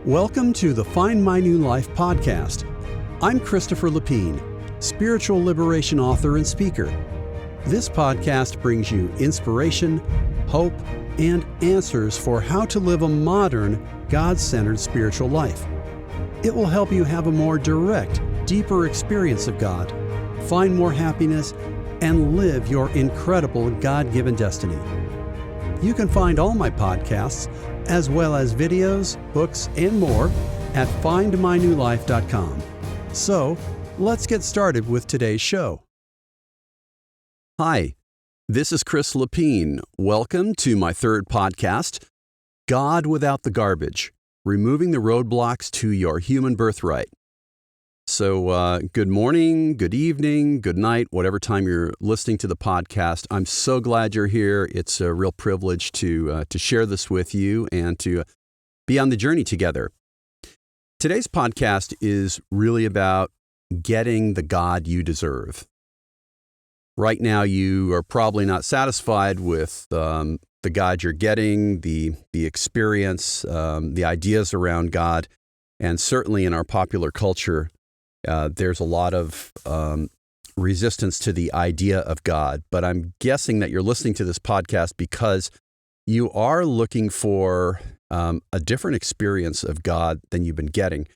Welcome to the Find My New Life podcast. I'm Christopher Lapine, spiritual liberation author and speaker. This podcast brings you inspiration, hope, and answers for how to live a modern, God-centered spiritual life. It will help you have a more direct, deeper experience of God, find more happiness, and live your incredible God-given destiny. You can find all my podcasts, as well as videos, books, and more at findmynewlife.com. So, let's get started with today's show. Hi, this is Chris Lapine. Welcome to my third podcast, God Without the Garbage, Removing the Roadblocks to Your Human Birthright. So, good morning, good evening, good night, whatever time you're listening to the podcast. I'm so glad you're here. It's a real privilege to share this with you and to be on the journey together. Today's podcast is really about getting the God you deserve. Right now, you are probably not satisfied with the God you're getting, the experience, the ideas around God, and certainly in our popular culture, there's a lot of resistance to the idea of God, but I'm guessing that you're listening to this podcast because you are looking for a different experience of God than you've been getting.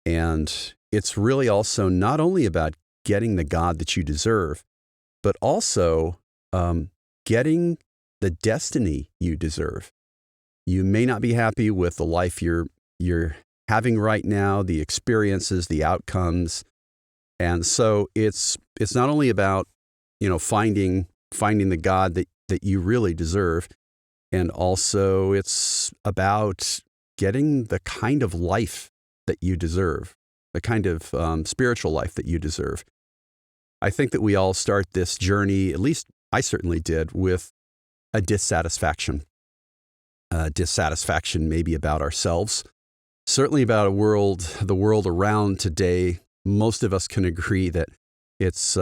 And it's really also not only about getting the God that you deserve, but also getting the destiny you deserve. You may not be happy with the life you're having right now, the experiences, the outcomes. And so it's not only about, finding the God that you really deserve, and also it's about getting the kind of life that you deserve, the kind of spiritual life that you deserve. I think that we all start this journey, at least I certainly did, with a dissatisfaction. Dissatisfaction maybe about ourselves. Certainly about the world around today. Most of us can agree that it's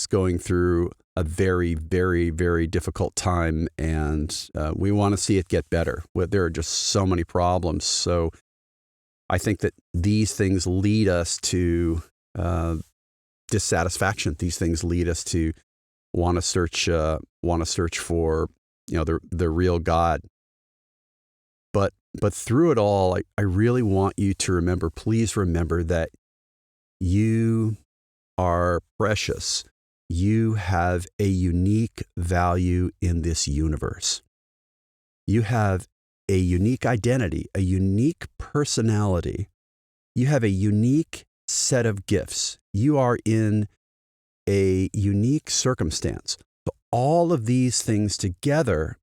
going through a very, very, very difficult time, and we want to see it get better. There are just so many problems. So I think that these things lead us to dissatisfaction. These things lead us to want to search for the real God. But through it all, I really want you to remember, please remember that you are precious. You have a unique value in this universe. You have a unique identity, a unique personality. You have a unique set of gifts. You are in a unique circumstance. So all of these things together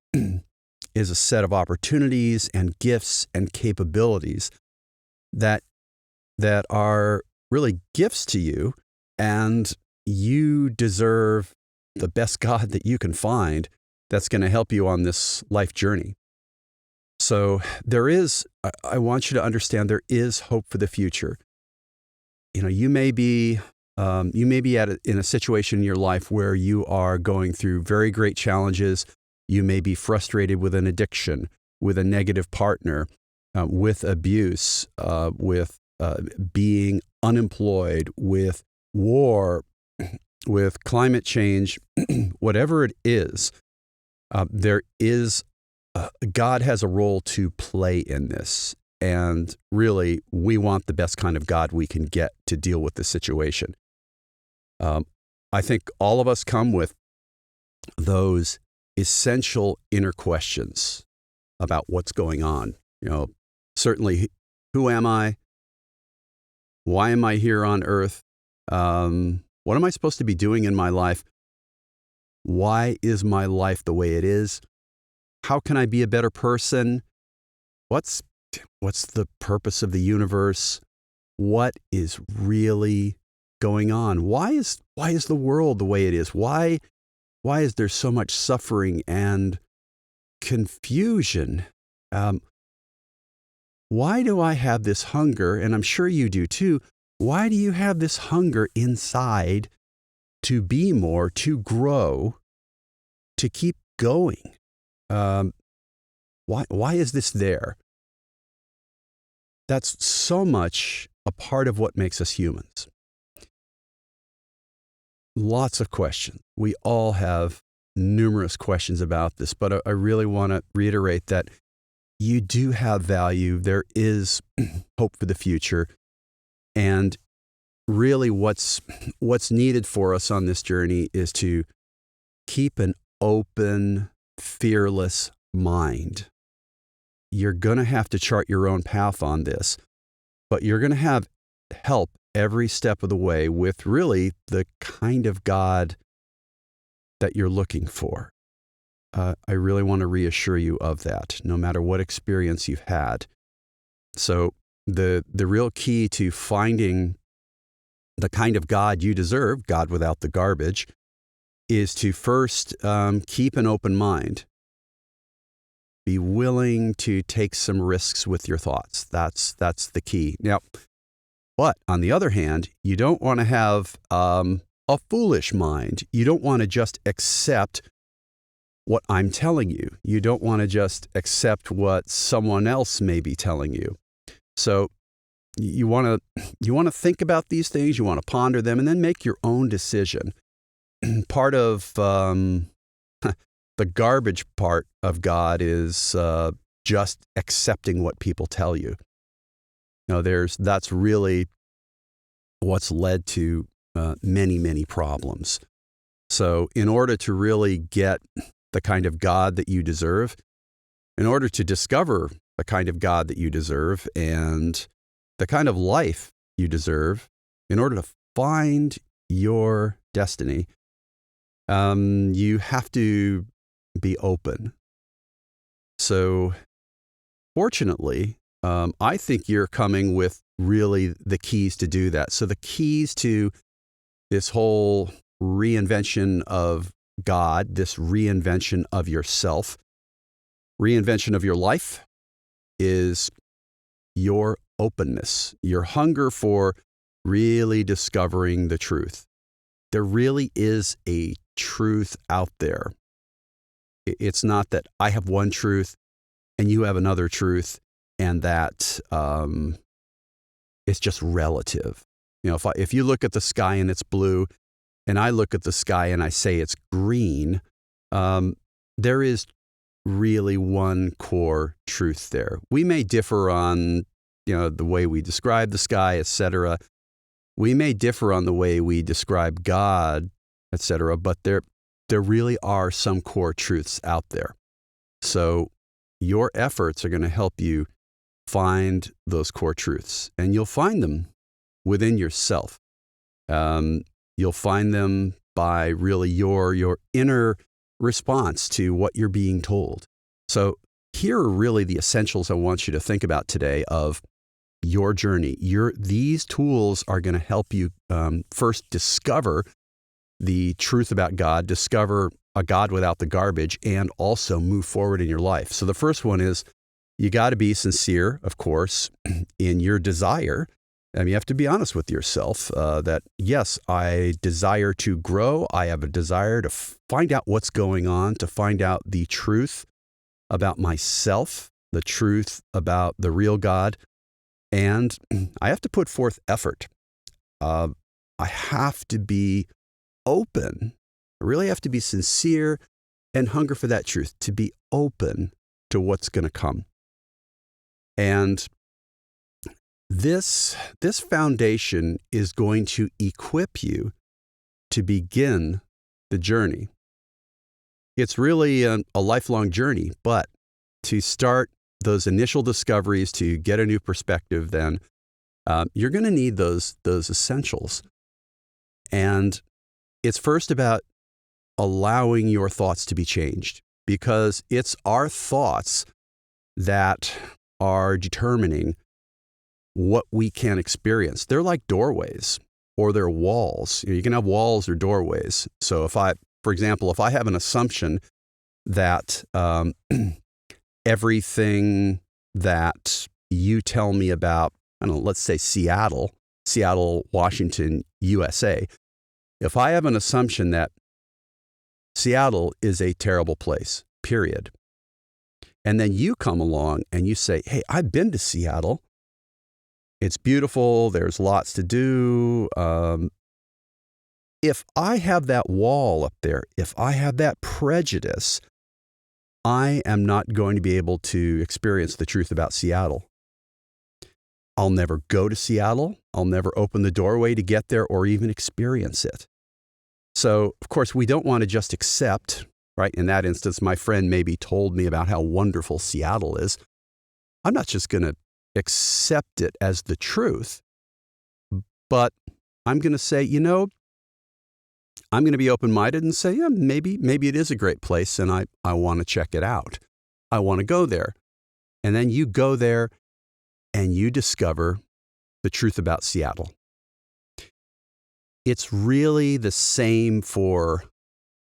is a set of opportunities and gifts and capabilities that are really gifts to you, and you deserve the best God that you can find that's going to help you on this life journey. So I want you to understand there is hope for the future. You may be in a situation in your life where you are going through very great challenges. You may be frustrated with an addiction, with a negative partner, with abuse, with being unemployed, with war, with climate change, whatever it is, God has a role to play in this. And really, we want the best kind of God we can get to deal with this situation. I think all of us come with those essential inner questions about what's going on. Certainly, who am I? Why am I here on earth? What am I supposed to be doing in my life? Why is my life the way it is? How can I be a better person? What's the purpose of the universe? What is really going on? Why is the world the way it is? Why is there so much suffering and confusion? Why do I have this hunger? And I'm sure you do too. Why do you have this hunger inside to be more, to grow, to keep going? Why is this there? that's so much a part of what makes us humans. Lots of questions. We all have numerous questions about this, but I really want to reiterate that you do have value. There is hope for the future. And really what's needed for us on this journey is to keep an open, fearless mind. You're going to have to chart your own path on this, but you're going to have help every step of the way with really the kind of God that you're looking for. I really want to reassure you of that, no matter what experience you've had. So the real key to finding the kind of God you deserve, God without the garbage, is to first keep an open mind. Be willing to take some risks with your thoughts. That's the key. Now, but on the other hand, you don't want to have a foolish mind. You don't want to just accept what I'm telling you. You don't want to just accept what someone else may be telling you. So you want to think about these things. You want to ponder them, and then make your own decision. Part of the garbage part of God is just accepting what people tell you. That's really what's led to many, many problems. So in order to really get the kind of God that you deserve, in order to discover the kind of God that you deserve and the kind of life you deserve, in order to find your destiny, you have to be open. So fortunately, I think you're coming with really the keys to do that. So the keys to this whole reinvention of God, this reinvention of yourself, reinvention of your life is your openness, your hunger for really discovering the truth. There really is a truth out there. It's not that I have one truth and you have another truth, and that it's just relative. If you look at the sky and it's blue, and I look at the sky and I say it's green, there is really one core truth there. We may differ on, the way we describe the sky, etc. We may differ on the way we describe God, etc. But there really are some core truths out there. So your efforts are going to help you find those core truths, and you'll find them within yourself. You'll find them by really your inner response to what you're being told. So here are really the essentials I want you to think about today of your journey. These tools are going to help you first discover the truth about God, discover a God without the garbage, and also move forward in your life. So the first one is you got to be sincere, of course, in your desire. You have to be honest with yourself that, yes, I desire to grow. I have a desire to find out what's going on, to find out the truth about myself, the truth about the real God. And I have to put forth effort. I have to be open. I really have to be sincere and hunger for that truth, to be open to what's going to come. And this foundation is going to equip you to begin the journey. It's really a lifelong journey, but to start those initial discoveries, to get a new perspective, then you're going to need those essentials. And it's first about allowing your thoughts to be changed, because it's our thoughts that are determining what we can experience. They're like doorways, or they're walls. You can have walls or doorways. So for example, if I have an assumption that everything that you tell me about, let's say Seattle, Washington, USA, if I have an assumption that Seattle is a terrible place, period, and then you come along and you say, hey, I've been to Seattle, It's beautiful. There's lots to do. If I have that wall up there, if I have that prejudice, I am not going to be able to experience the truth about Seattle. I'll never go to Seattle. I'll never open the doorway to get there or even experience it. So, of course, we don't want to just accept, right? In that instance, my friend maybe told me about how wonderful Seattle is. I'm not just going to accept it as the truth, but I'm going to say, I'm going to be open-minded and say, yeah, maybe it is a great place and I want to check it out. I want to go there. And then you go there and you discover the truth about Seattle. It's really the same for,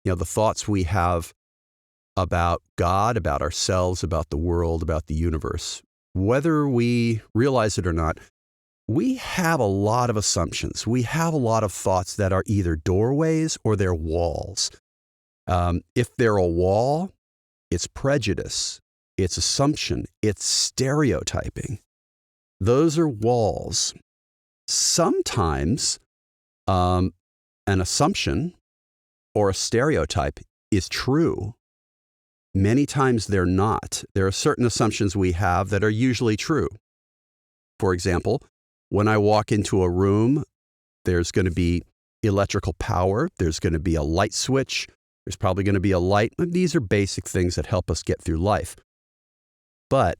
the thoughts we have about God, about ourselves, about the world, about the universe. Whether we realize it or not, we have a lot of assumptions. We have a lot of thoughts that are either doorways or they're walls. If they're a wall, it's prejudice, it's assumption, it's stereotyping. Those are walls. Sometimes an assumption or a stereotype is true. Many times they're not. There are certain assumptions we have that are usually true. For example, when I walk into a room, there's going to be electrical power, there's going to be a light switch, there's probably going to be a light. These are basic things that help us get through life. But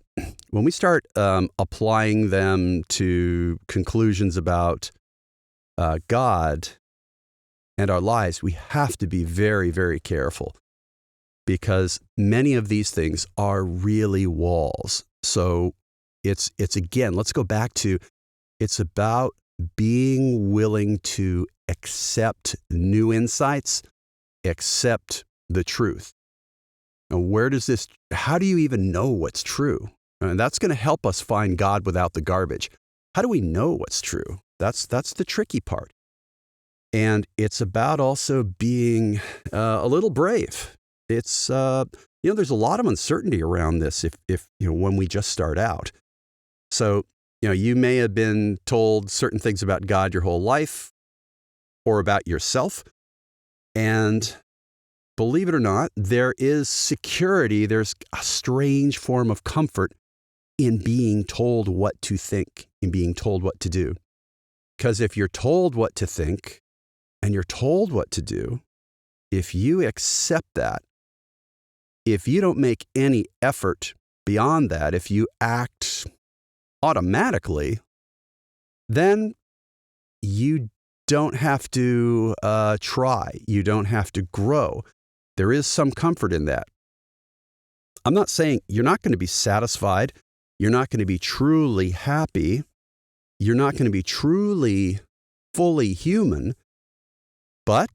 when we start applying them to conclusions about God and our lives, we have to be very, very careful because many of these things are really walls. So it's again, let's go back to, it's about being willing to accept new insights, accept the truth. Now, how do you even know what's true? And that's going to help us find God without the garbage. How do we know what's true? That's the tricky part. And it's about also being a little brave. It's, there's a lot of uncertainty around this if when we just start out. So, you may have been told certain things about God your whole life or about yourself. And believe it or not, there is security. There's a strange form of comfort in being told what to think, in being told what to do. Because if you're told what to think and you're told what to do, if you accept that, if you don't make any effort beyond that, if you act automatically, then you don't have to try. You don't have to grow. There is some comfort in that. I'm not saying you're not going to be satisfied. You're not going to be truly happy. You're not going to be truly fully human. But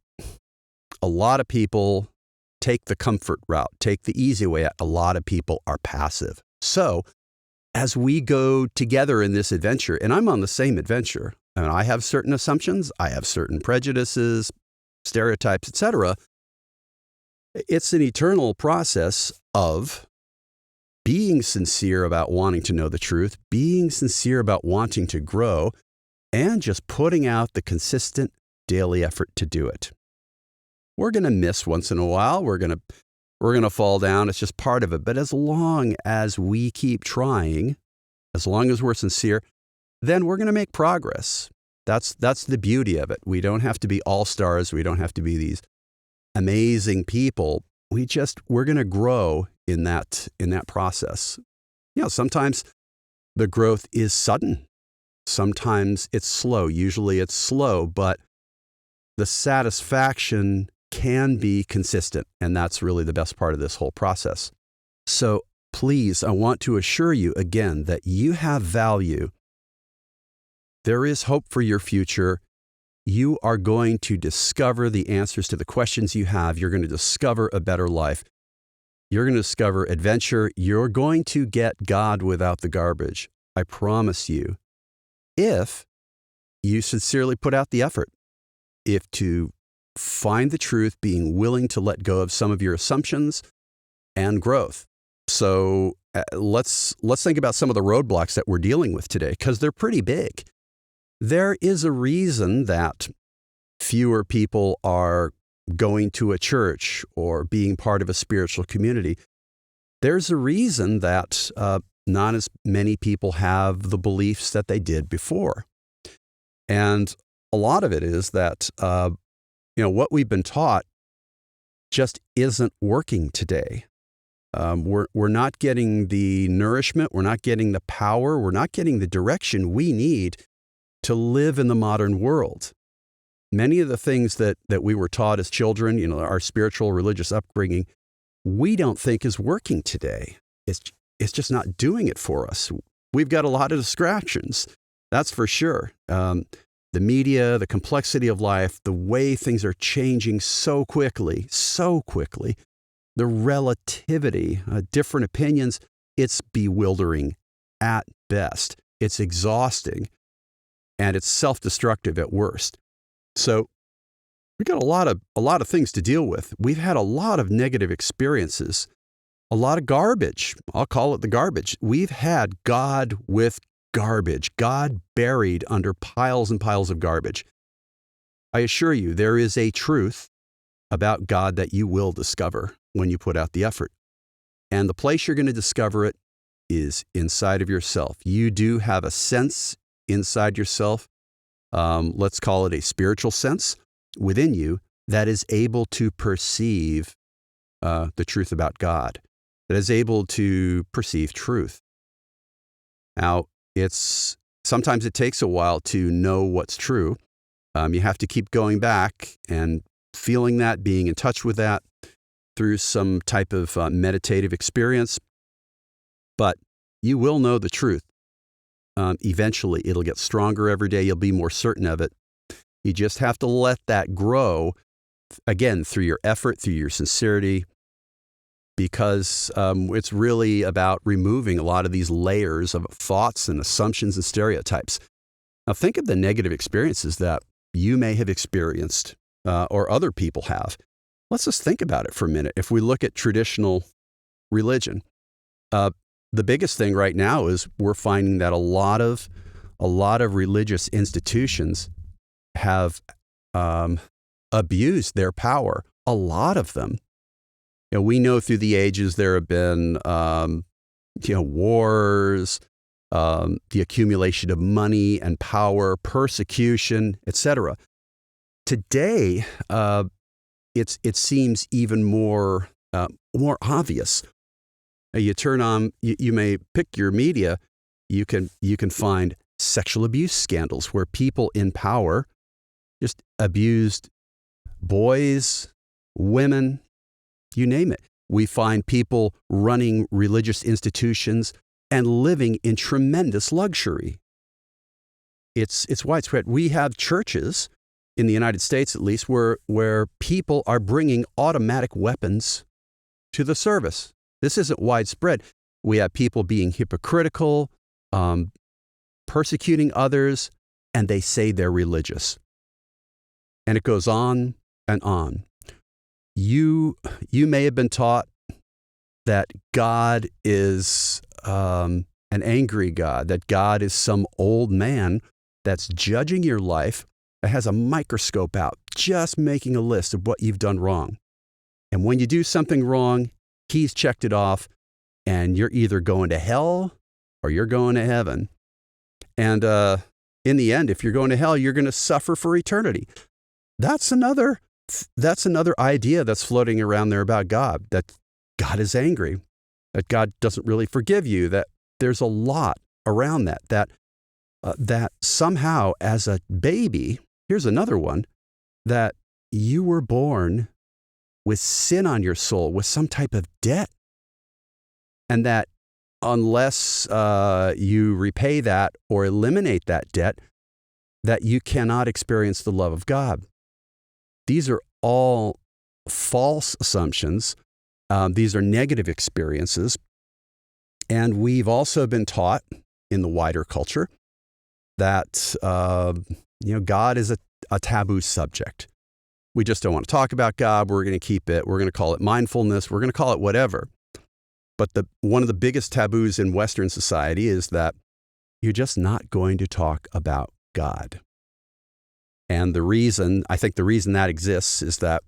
a lot of people take the comfort route, take the easy way out. A lot of people are passive. So as we go together in this adventure, and I'm on the same adventure, and I have certain assumptions, I have certain prejudices, stereotypes, etc. It's an eternal process of being sincere about wanting to know the truth, being sincere about wanting to grow, and just putting out the consistent daily effort to do it. We're going to miss once in a while. We're going to fall down. It's just part of it. But as long as we keep trying, as long as we're sincere, then we're going to make progress. That's the beauty of it. We don't have to be all-stars. We don't have to be these amazing people. We're going to grow in that process. Sometimes the growth is sudden. Sometimes it's slow. Usually it's slow, but the satisfaction can be consistent. And that's really the best part of this whole process. So please, I want to assure you again that you have value. There is hope for your future. You are going to discover the answers to the questions you have. You're going to discover a better life. You're going to discover adventure. You're going to get God without the garbage. I promise you, if you sincerely put out the effort, if to find the truth, being willing to let go of some of your assumptions and growth. So let's think about some of the roadblocks that we're dealing with today, because they're pretty big. There is a reason that fewer people are going to a church or being part of a spiritual community. There's a reason that not as many people have the beliefs that they did before. And a lot of it is that, what we've been taught just isn't working today. We're not getting the nourishment, we're not getting the power, we're not getting the direction we need to live in the modern world. Many of the things that we were taught as children, our spiritual, religious upbringing, we don't think is working today. It's just not doing it for us. We've got a lot of distractions, that's for sure. The media, the complexity of life, the way things are changing so quickly, the relativity, different opinions, it's bewildering at best. It's exhausting, and it's self-destructive at worst. So we've got a lot of things to deal with. We've had a lot of negative experiences, a lot of garbage. I'll call it the garbage. We've had God with garbage, God buried under piles and piles of garbage. I assure you, there is a truth about God that you will discover when you put out the effort. And the place you're going to discover it is inside of yourself. You do have a sense inside yourself, let's call it a spiritual sense within you, that is able to perceive the truth about God, that is able to perceive truth. Now, sometimes it takes a while to know what's true. You have to keep going back and feeling that, being in touch with that through some type of meditative experience. But you will know the truth. Eventually, it'll get stronger every day. You'll be more certain of it. You just have to let that grow, again, through your effort, through your sincerity, because it's really about removing a lot of these layers of thoughts and assumptions and stereotypes. Now, think of the negative experiences that you may have experienced or other people have. Let's just think about it for a minute. If we look at traditional religion, the biggest thing right now is we're finding that a lot of religious institutions have abused their power. A lot of them. We know through the ages there have been, wars, the accumulation of money and power, persecution, etc. Today, it seems even more obvious. You turn on, you may pick your media, you can find sexual abuse scandals where people in power just abused boys, women, you name it. We find people running religious institutions and living in tremendous luxury. It's widespread. We have churches, in the United States at least, where people are bringing automatic weapons to the service. This isn't widespread. We have people being hypocritical, persecuting others, and they say they're religious. And it goes on and on. You may have been taught that God is an angry God, that God is some old man that's judging your life, that has a microscope out, just making a list of what you've done wrong. And when you do something wrong, he's checked it off, and you're either going to hell or you're going to heaven. And in the end, if you're going to hell, you're going to suffer for eternity. That's another idea that's floating around there about God, that God is angry, that God doesn't really forgive you, that there's a lot around that somehow as a baby, here's another one, that you were born with sin on your soul, with some type of debt, and that unless you repay that or eliminate that debt, that you cannot experience the love of God. These are all false assumptions. These are negative experiences. And we've also been taught in the wider culture that God is a taboo subject. We just don't want to talk about God. We're going to keep it. We're going to call it mindfulness. We're going to call it whatever. But one of the biggest taboos in Western society is that you're just not going to talk about God. And I think the reason that exists is that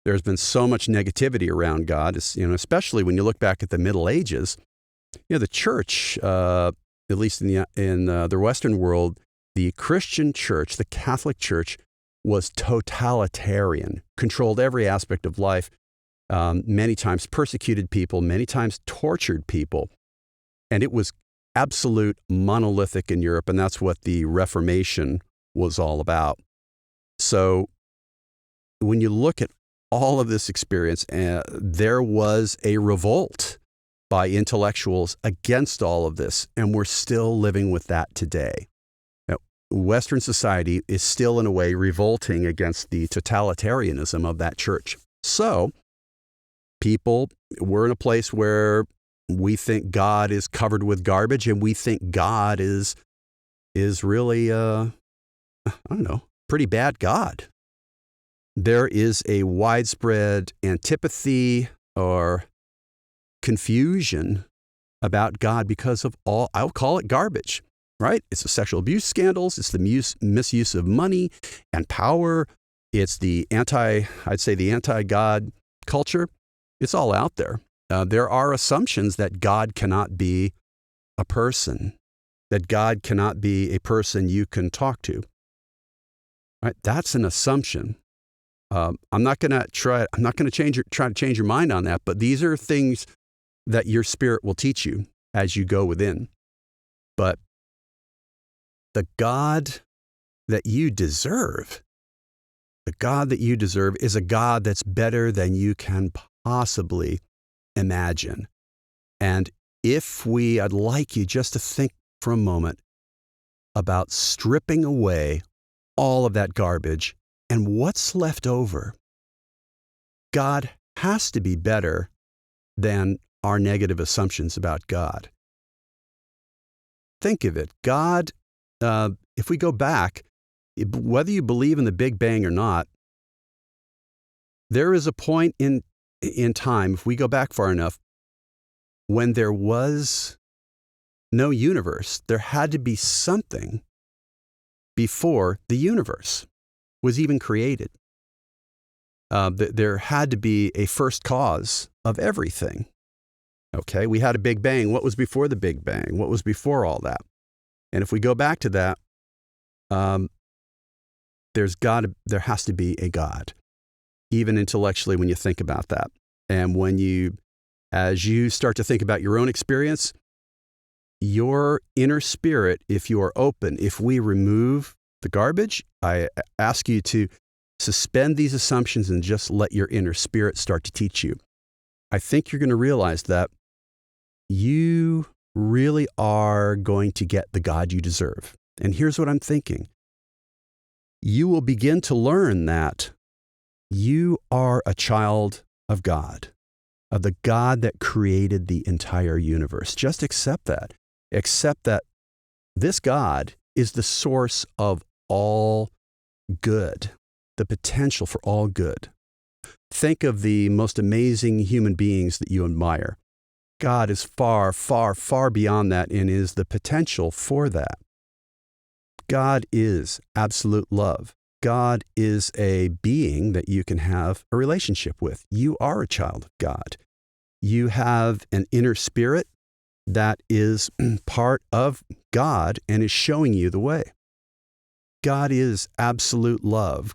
there's been so much negativity around God, especially when you look back at the Middle Ages. The church, at least in the Western world, the Christian church, the Catholic Church, was totalitarian, controlled every aspect of life, many times persecuted people, many times tortured people. And it was absolute monolithic in Europe, and that's what the Reformation was all about. So when you look at all of this experience, there was a revolt by intellectuals against all of this, and we're still living with that today. Now, Western society is still, in a way, revolting against the totalitarianism of that church. So we're in a place where we think God is covered with garbage, and we think God is really, pretty bad God. There is a widespread antipathy or confusion about God because of I'll call it garbage, right? It's the sexual abuse scandals. It's the misuse of money and power. It's the anti-God culture. It's all out there. There are assumptions that God cannot be a person, that God cannot be a person you can talk to. Right? That's an assumption. I'm not going to try to change your mind on that, but these are things that your spirit will teach you as you go within. But the God that you deserve is a God that's better than you can possibly imagine. And I'd like you just to think for a moment about stripping away all of that garbage and what's left over. God has to be better than our negative assumptions about God. Think of it. God, if we go back, whether you believe in the Big Bang or not, there is a point in time, if we go back far enough, when there was no universe. There had to be something before the universe was even created. There had to be a first cause of everything. Okay, we had a Big Bang. What was before the Big Bang? What was before all that? And if we go back to that, there has to be a God, even intellectually when you think about that. And as you start to think about your own experience, your inner spirit, if you are open, if we remove the garbage, I ask you to suspend these assumptions and just let your inner spirit start to teach you. I think you're going to realize that you really are going to get the God you deserve. And here's what I'm thinking. You will begin to learn that you are a child of God, of the God that created the entire universe. Just accept that. Accept that this God is the source of all good, the potential for all good. Think of the most amazing human beings that you admire. God is far, far, far beyond that and is the potential for that. God is absolute love. God is a being that you can have a relationship with. You are a child of God. You have an inner spirit that is part of God and is showing you the way. God is absolute love.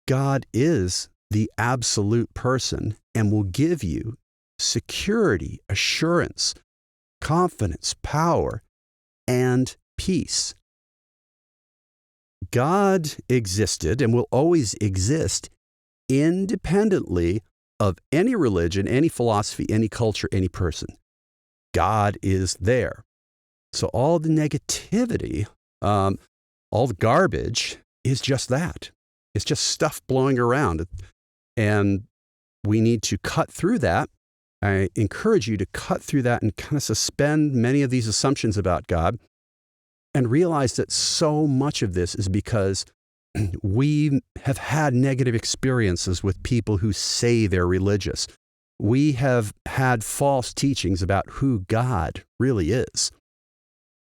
God is the absolute person and will give you security, assurance, confidence, power, and peace. God existed and will always exist independently of any religion, any philosophy, any culture, any person. God is there. So all the negativity, all the garbage is just that. It's just stuff blowing around. And we need to cut through that. I encourage you to cut through that and kind of suspend many of these assumptions about God and realize that so much of this is because we have had negative experiences with people who say they're religious. we have had false teachings about who God really is,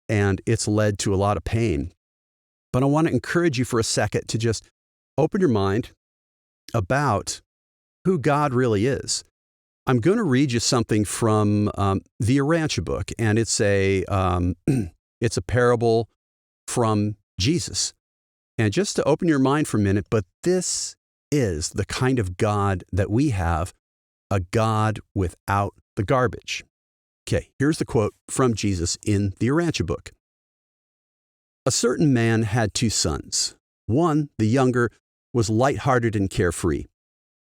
and it's led to a lot of pain. But I want to encourage you for a second to just open your mind about who God really is. I'm going to read you something from the Urantia book, and it's a parable from Jesus. And just to open your mind for a minute, but this is the kind of God that we have, a God without the garbage. Okay, here's the quote from Jesus in the Urantia book. A certain man had 2 sons. One, the younger, was lighthearted and carefree,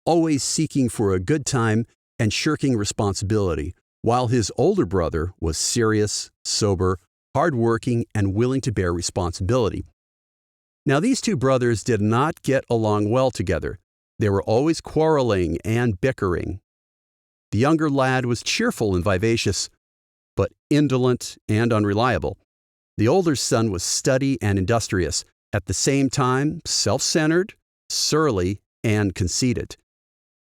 always seeking for a good time and shirking responsibility, while his older brother was serious, sober, hardworking, and willing to bear responsibility. Now, these 2 brothers did not get along well together. They were always quarreling and bickering. The younger lad was cheerful and vivacious, but indolent and unreliable. The older son was steady and industrious, at the same time self-centered, surly, and conceited.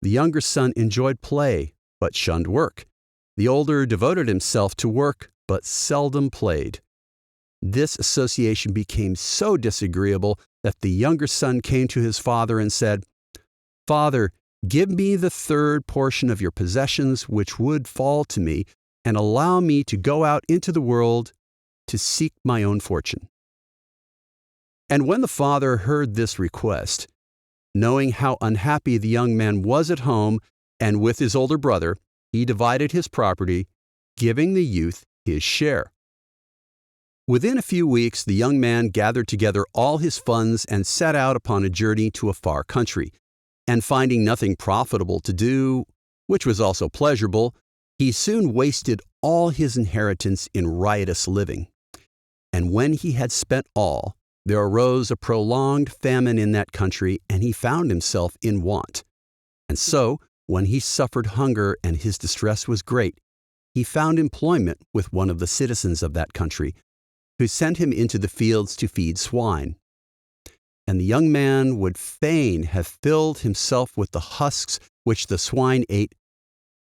The younger son enjoyed play, but shunned work. The older devoted himself to work, but seldom played. This association became so disagreeable that the younger son came to his father and said, "Father, give me the 3rd portion of your possessions which would fall to me, and allow me to go out into the world to seek my own fortune." And when the father heard this request, knowing how unhappy the young man was at home and with his older brother, he divided his property, giving the youth his share. Within a few weeks, the young man gathered together all his funds and set out upon a journey to a far country. And finding nothing profitable to do, which was also pleasurable, he soon wasted all his inheritance in riotous living. And when he had spent all, there arose a prolonged famine in that country, and he found himself in want. And so, when he suffered hunger and his distress was great, he found employment with one of the citizens of that country, who sent him into the fields to feed swine. And the young man would fain have filled himself with the husks which the swine ate,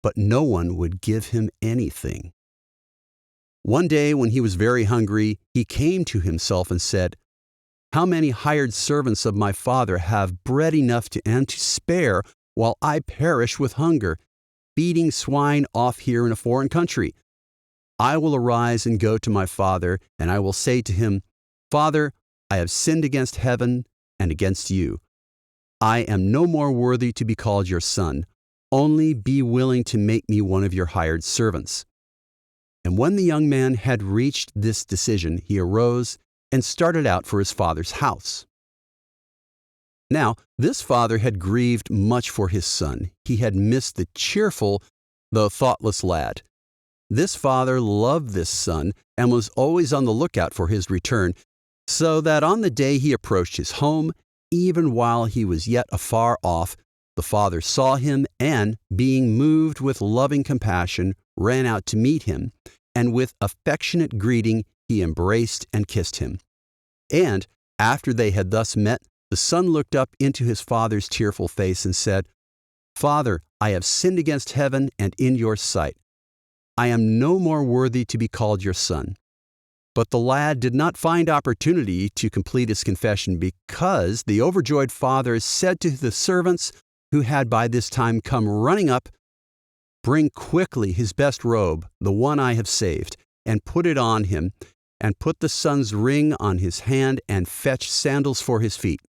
but no one would give him anything. One day, when he was very hungry, he came to himself and said, "How many hired servants of my father have bread enough and to spare, while I perish with hunger, feeding swine off here in a foreign country? I will arise and go to my father, and I will say to him, 'Father, I have sinned against heaven and against you. I am no more worthy to be called your son. Only be willing to make me one of your hired servants.' And when the young man had reached this decision, he arose and started out for his father's house. Now, this father had grieved much for his son. He had missed the cheerful, though thoughtless lad. This father loved this son and was always on the lookout for his return, so that on the day he approached his home, even while he was yet afar off, the father saw him and, being moved with loving compassion, ran out to meet him, and with affectionate greeting he embraced and kissed him. And, after they had thus met, the son looked up into his father's tearful face and said, 'Father, I have sinned against heaven and in your sight. I am no more worthy to be called your son.' But the lad did not find opportunity to complete his confession, because the overjoyed father said to the servants who had by this time come running up, 'Bring quickly his best robe, the one I have saved, and put it on him, and put the son's ring on his hand, and fetch sandals for his feet.'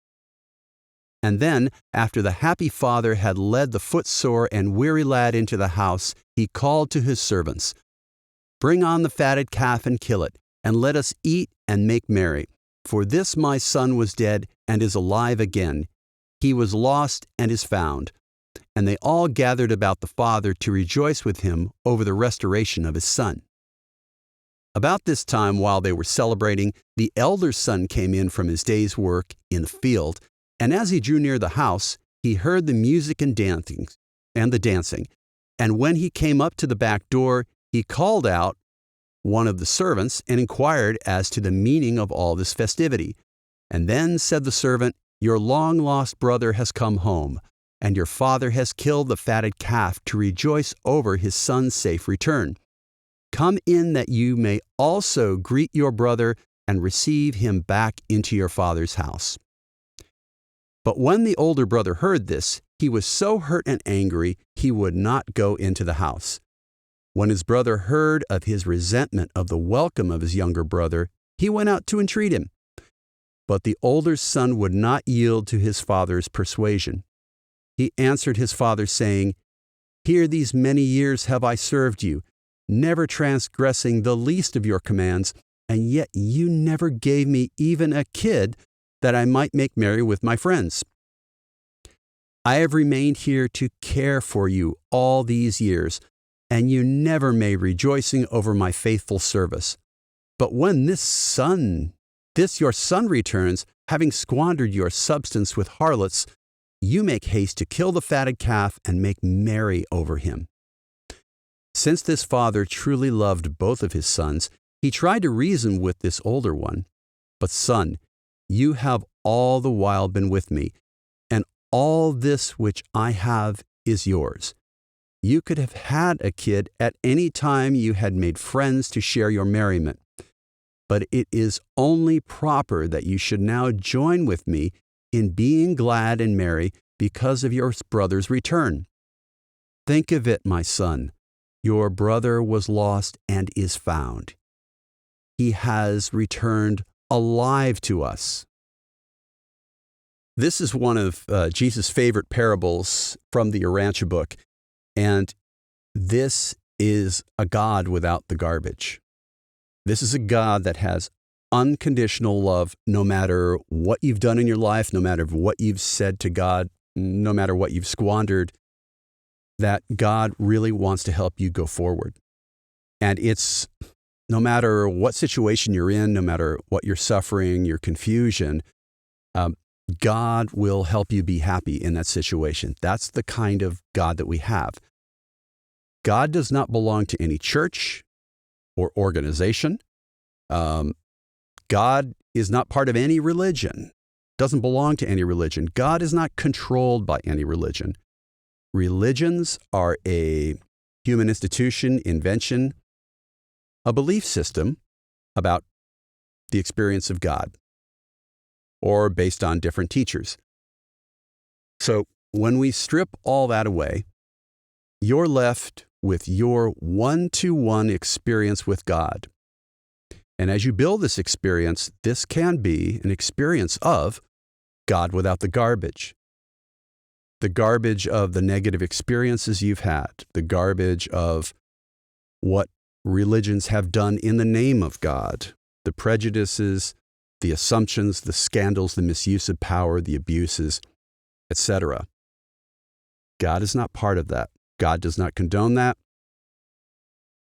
And then, after the happy father had led the footsore and weary lad into the house, he called to his servants, 'Bring on the fatted calf and kill it, and let us eat and make merry. For this my son was dead and is alive again. He was lost and is found.' And they all gathered about the father to rejoice with him over the restoration of his son. About this time, while they were celebrating, the elder son came in from his day's work in the field, and as he drew near the house, he heard the music and dancing. And when he came up to the back door, he called out one of the servants and inquired as to the meaning of all this festivity. And then said the servant, 'Your long-lost brother has come home, and your father has killed the fatted calf to rejoice over his son's safe return. Come in that you may also greet your brother and receive him back into your father's house." But when the older brother heard this, he was so hurt and angry, he would not go into the house. When his brother heard of his resentment of the welcome of his younger brother, he went out to entreat him. But the older son would not yield to his father's persuasion. He answered his father, saying, "Here these many years have I served you, never transgressing the least of your commands, and yet you never gave me even a kid that I might make merry with my friends. I have remained here to care for you all these years, and you never made rejoicing over my faithful service. But when this your son returns, having squandered your substance with harlots, you make haste to kill the fatted calf and make merry over him." Since this father truly loved both of his sons, he tried to reason with this older one. "But son, you have all the while been with me, and all this which I have is yours. You could have had a kid at any time you had made friends to share your merriment. But it is only proper that you should now join with me in being glad and merry because of your brother's return. Think of it, my son. Your brother was lost and is found. He has returned alive to us." This is one of Jesus' favorite parables from the Urantia book, and this is a God without the garbage. This is a God that has unconditional love no matter what you've done in your life, no matter what you've said to God, no matter what you've squandered, that God really wants to help you go forward. And it's no matter what situation you're in, no matter what you're suffering, your confusion, God will help you be happy in that situation. That's the kind of God that we have. God does not belong to any church or organization. God is not part of any religion, doesn't belong to any religion. God is not controlled by any religion. Religions are a human institution, invention, a belief system about the experience of God, or based on different teachers. So when we strip all that away, you're left with your one-to-one experience with God. And as you build this experience, this can be an experience of God without the garbage. The garbage of the negative experiences you've had, the garbage of what religions have done in the name of God, the prejudices, the assumptions, the scandals, the misuse of power, the abuses, etc. God is not part of that. God does not condone that.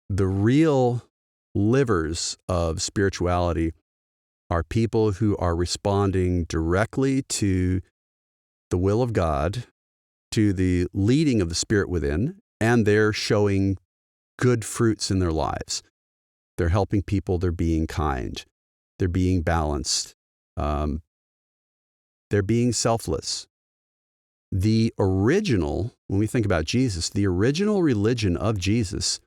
The real livers of spirituality are people who are responding directly to the will of God, to the leading of the Spirit within, and they're showing good fruits in their lives. They're helping people, they're being kind, they're being balanced, they're being selfless. The original, when we think about Jesus, the original religion of Jesus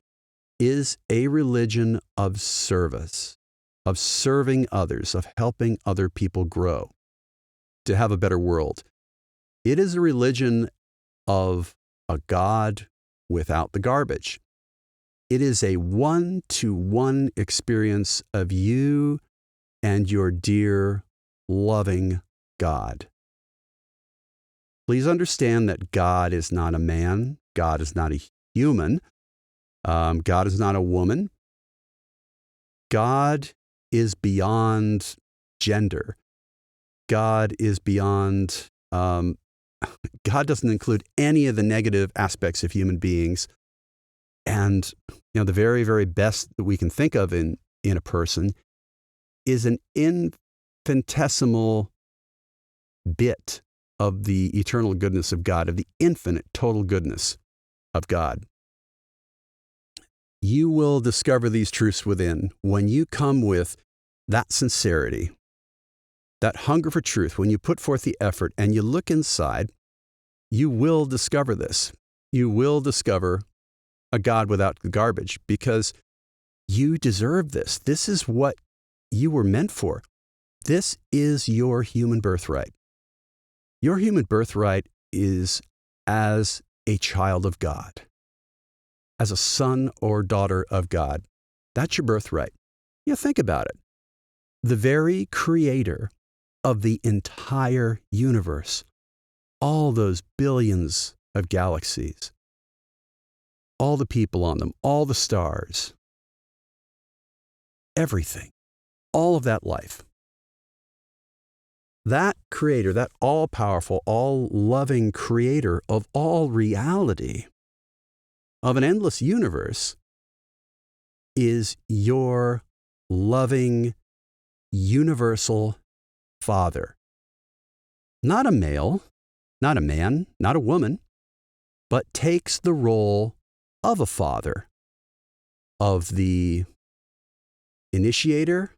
is a religion of service, of serving others, of helping other people grow, to have a better world. It is a religion of a God without the garbage. It is a one-to-one experience of you and your dear, loving God. Please understand that God is not a man. God is not a human. God is not a woman. God is beyond gender. God is beyond, God doesn't include any of the negative aspects of human beings. And, the very, very best that we can think of in a person is an infinitesimal bit of the eternal goodness of God, of the infinite total goodness of God. You will discover these truths within when you come with that sincerity, that hunger for truth, when you put forth the effort and you look inside, you will discover this. You will discover a God without the garbage because you deserve this. This is what you were meant for. This is your human birthright. Your human birthright is as a child of God, as a son or daughter of God. That's your birthright. Think about it. The very creator of the entire universe, all those billions of galaxies, all the people on them, all the stars, everything, all of that life. That creator, that all-powerful, all-loving creator of all reality, of an endless universe, is your loving, universal Father. Not a male, not a man, not a woman, but takes the role of a father, of the initiator,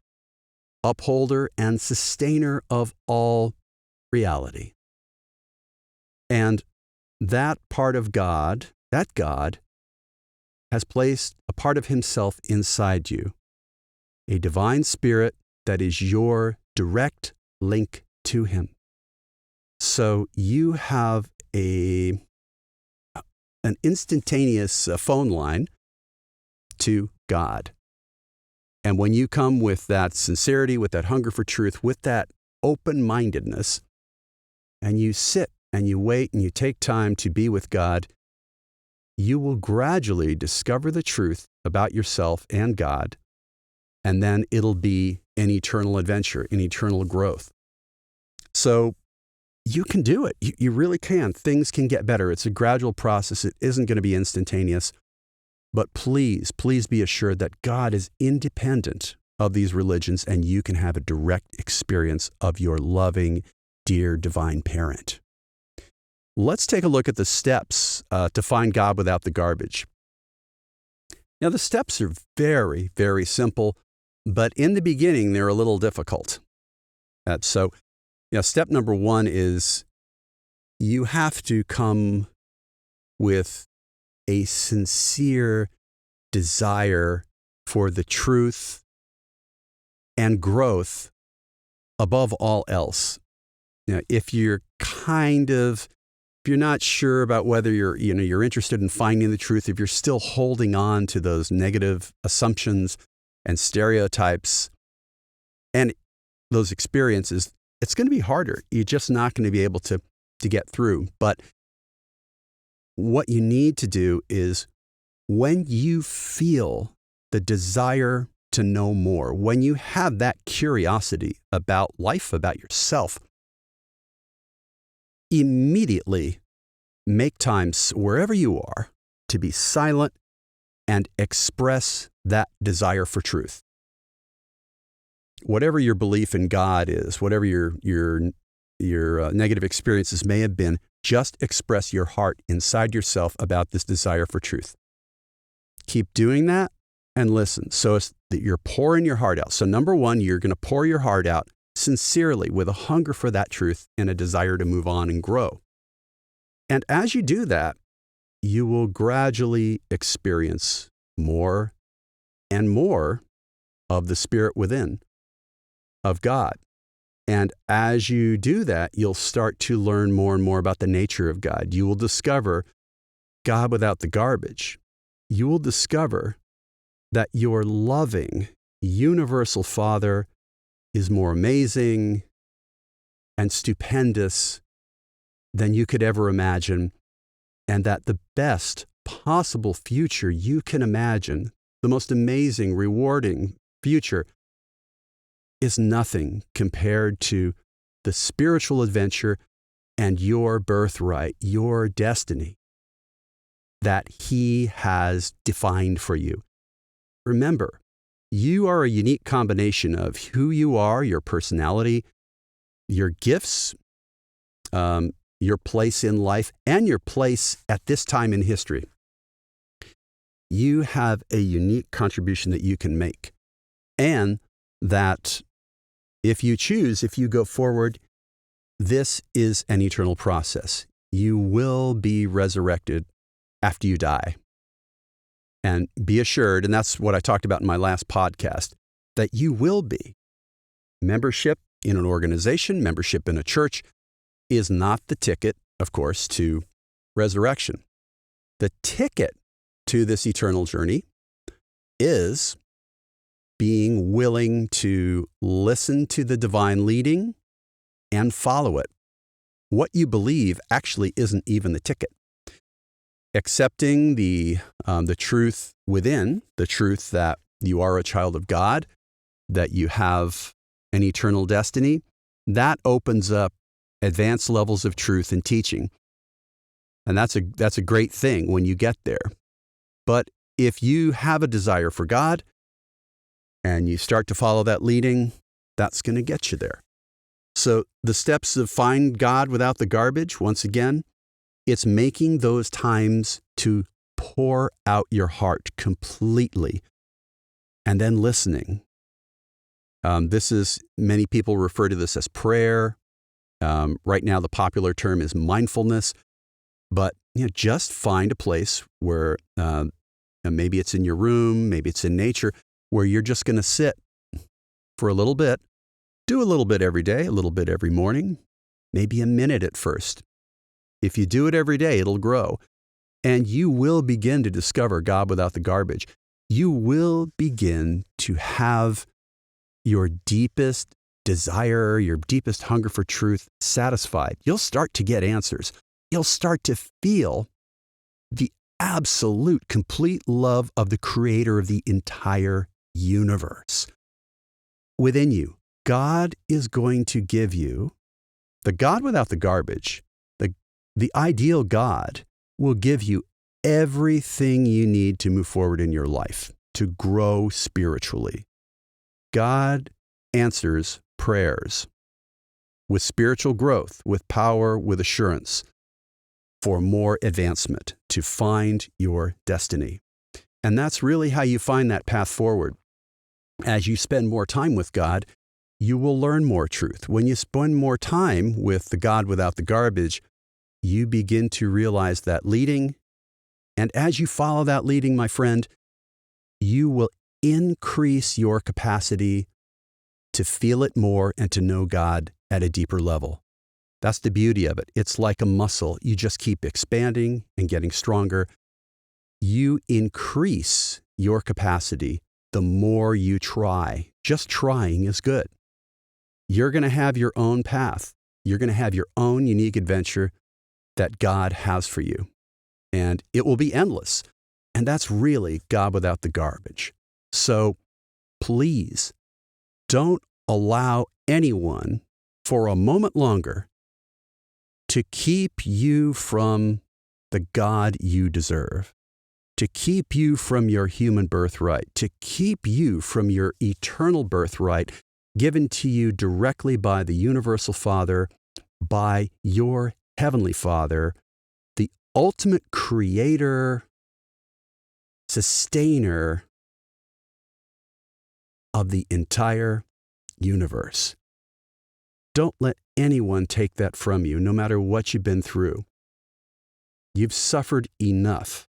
upholder, and sustainer of all reality. And that part of God, that God, has placed a part of himself inside you, a divine spirit that is your direct link to him. So you have an instantaneous phone line to God. And when you come with that sincerity, with that hunger for truth, with that open-mindedness, and you sit and you wait and you take time to be with God, you will gradually discover the truth about yourself and God, and then it'll be an eternal adventure, an eternal growth. So you can do it. You really can. Things can get better. It's a gradual process. It isn't going to be instantaneous. But please, please be assured that God is independent of these religions, and you can have a direct experience of your loving, dear divine parent. Let's take a look at the steps to find God without the garbage. Now, the steps are very, very simple, but in the beginning, they're a little difficult. So, step number one is you have to come with a sincere desire for the truth and growth above all else. If you're not sure about whether you're interested in finding the truth, if you're still holding on to those negative assumptions and stereotypes and those experiences, it's going to be harder. You're just not going to be able to get through. But what you need to do is, when you feel the desire to know more, when you have that curiosity about life, about yourself, immediately make time wherever you are to be silent and express that desire for truth. Whatever your belief in God is, whatever your negative experiences may have been, just express your heart inside yourself about this desire for truth. Keep doing that and listen. So it's that you're pouring your heart out. So number one, you're going to pour your heart out sincerely with a hunger for that truth and a desire to move on and grow. And as you do that, you will gradually experience more and more of the Spirit within, of God. And as you do that, you'll start to learn more and more about the nature of God. You will discover God without the garbage. You will discover that your loving, universal Father is more amazing and stupendous than you could ever imagine, and that the best possible future you can imagine, the most amazing, rewarding future, is nothing compared to the spiritual adventure and your birthright, your destiny that He has defined for you. Remember, you are a unique combination of who you are, your personality, your gifts, your place in life, and your place at this time in history. You have a unique contribution that you can make, and that if you choose, if you go forward, this is an eternal process. you will be resurrected after you die. And be assured, and that's what I talked about in my last podcast, that you will be. Membership in an organization, membership in a church is not the ticket, of course, to resurrection. The ticket to this eternal journey is being willing to listen to the divine leading and follow it. What you believe actually isn't even the ticket. Accepting the truth within, the truth that you are a child of God, that you have an eternal destiny, that opens up advanced levels of truth and teaching. And that's a great thing when you get there. But if you have a desire for God and you start to follow that leading, that's going to get you there. So the steps of find God without the garbage, once again, it's making those times to pour out your heart completely and then listening. Many people refer to this as prayer. Right now, the popular term is mindfulness. But just find a place where maybe it's in your room, maybe it's in nature, where you're just going to sit for a little bit, do a little bit every day, a little bit every morning, maybe a minute at first. If you do it every day, it'll grow. And you will begin to discover God without the garbage. You will begin to have your deepest desire, your deepest hunger for truth satisfied. You'll start to get answers. You'll start to feel the absolute, complete love of the Creator of the entire universe. Within you, God is going to give you the God without the garbage. The ideal God will give you everything you need to move forward in your life, to grow spiritually. God answers prayers with spiritual growth, with power, with assurance, for more advancement, to find your destiny. And that's really how you find that path forward. As you spend more time with God, you will learn more truth. When you spend more time with the God without the garbage, you begin to realize that leading. And as you follow that leading, my friend, you will increase your capacity to feel it more and to know God at a deeper level. That's the beauty of it. It's like a muscle. You just keep expanding and getting stronger. You increase your capacity the more you try. Just trying is good. You're going to have your own path. You're going to have your own unique adventure that God has for you. And it will be endless. And that's really God without the garbage. So please don't allow anyone for a moment longer to keep you from the God you deserve, to keep you from your human birthright, to keep you from your eternal birthright given to you directly by the universal Father, by your Heavenly Father, the ultimate creator, sustainer of the entire universe. Don't let anyone take that from you, no matter what you've been through. You've suffered enough.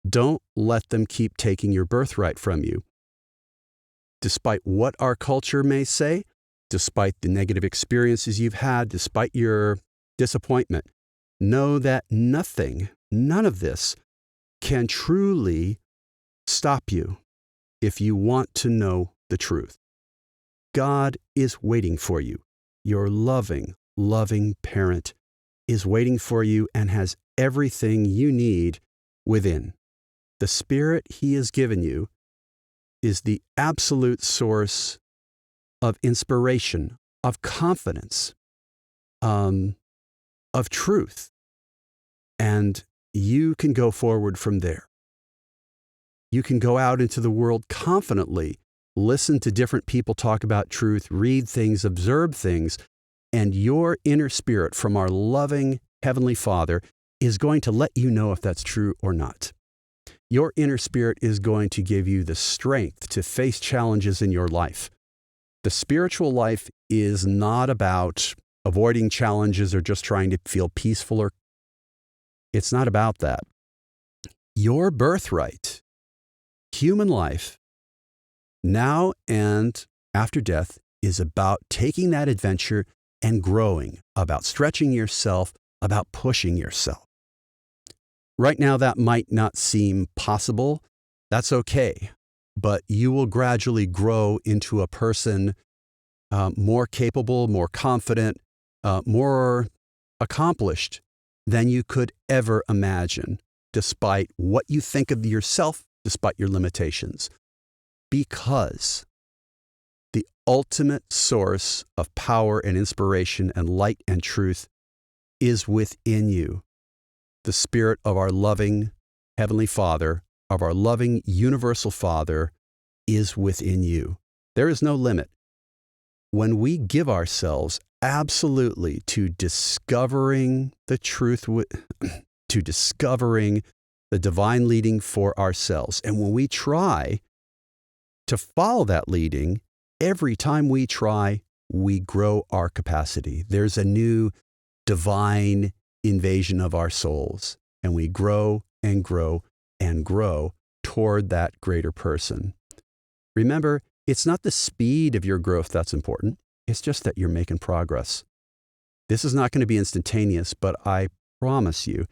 Don't let them keep taking your birthright from you. Despite what our culture may say, despite the negative experiences you've had, despite your disappointment, know that none of this can truly stop you if you want to know the truth. God is waiting for you. Your loving, loving parent is waiting for you and has everything you need within. The Spirit He has given you is the absolute source of inspiration, of confidence, of truth. And you can go forward from there. You can go out into the world confidently, listen to different people talk about truth, read things, observe things, and your inner spirit from our loving Heavenly Father is going to let you know if that's true or not. Your inner spirit is going to give you the strength to face challenges in your life. The spiritual life is not about avoiding challenges or just trying to feel peaceful or It's not about that. Your birthright, human life, now and after death, is about taking that adventure and growing, about stretching yourself, about pushing yourself. Right now, that might not seem possible. That's okay. But you will gradually grow into a person more capable, more confident, more accomplished than you could ever imagine, despite what you think of yourself, despite your limitations. Because the ultimate source of power and inspiration and light and truth is within you. The Spirit of our loving Heavenly Father, of our loving universal Father, is within you. There is no limit. When we give ourselves absolutely to discovering the truth, to discovering the divine leading for ourselves, and when we try to follow that leading, every time we try, we grow our capacity. There's a new divine invasion of our souls, and we grow and grow and grow toward that greater person. Remember, it's not the speed of your growth that's important. It's just that you're making progress. This is not going to be instantaneous, but I promise you,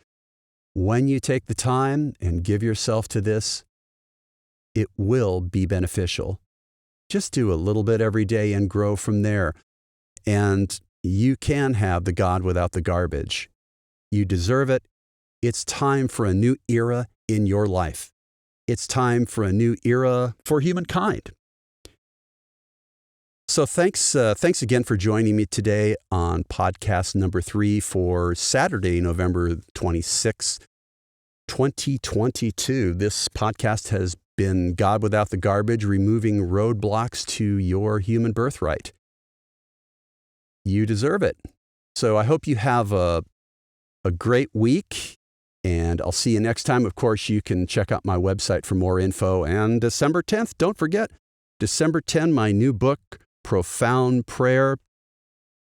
when you take the time and give yourself to this, it will be beneficial. Just do a little bit every day and grow from there. And you can have the God without the garbage. You deserve it. It's time for a new era in your life. It's time for a new era for humankind. So thanks again for joining me today on podcast number 3 for Saturday, November 26, 2022. This podcast has been God Without the Garbage, removing roadblocks to your human birthright. You deserve it. So I hope you have a great week, and I'll see you next time. Of course, you can check out my website for more info. And December 10th, don't forget, December 10, my new book, Profound Prayer,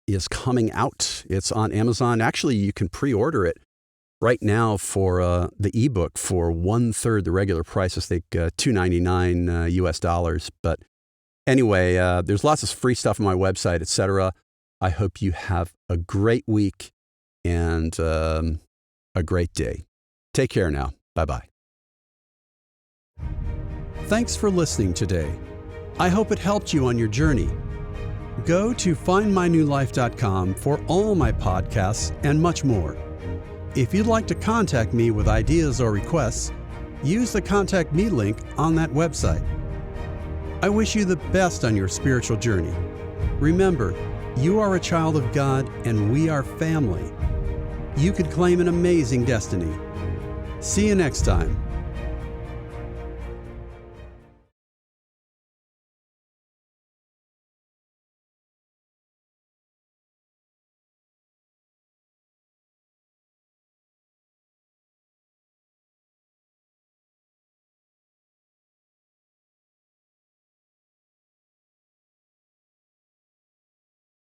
is coming out. It's on Amazon. Actually, you can pre-order it right now for the ebook for 1/3 the regular price. I think $2.99 US dollars. But anyway, there's lots of free stuff on my website, etc. I hope you have a great week and a great day. Take care now. Bye-bye. Thanks for listening today. I hope it helped you on your journey. Go to findmynewlife.com for all my podcasts and much more. If you'd like to contact me with ideas or requests, use the Contact Me link on that website. I wish you the best on your spiritual journey. Remember, you are a child of God and we are family. You could claim an amazing destiny. See you next time.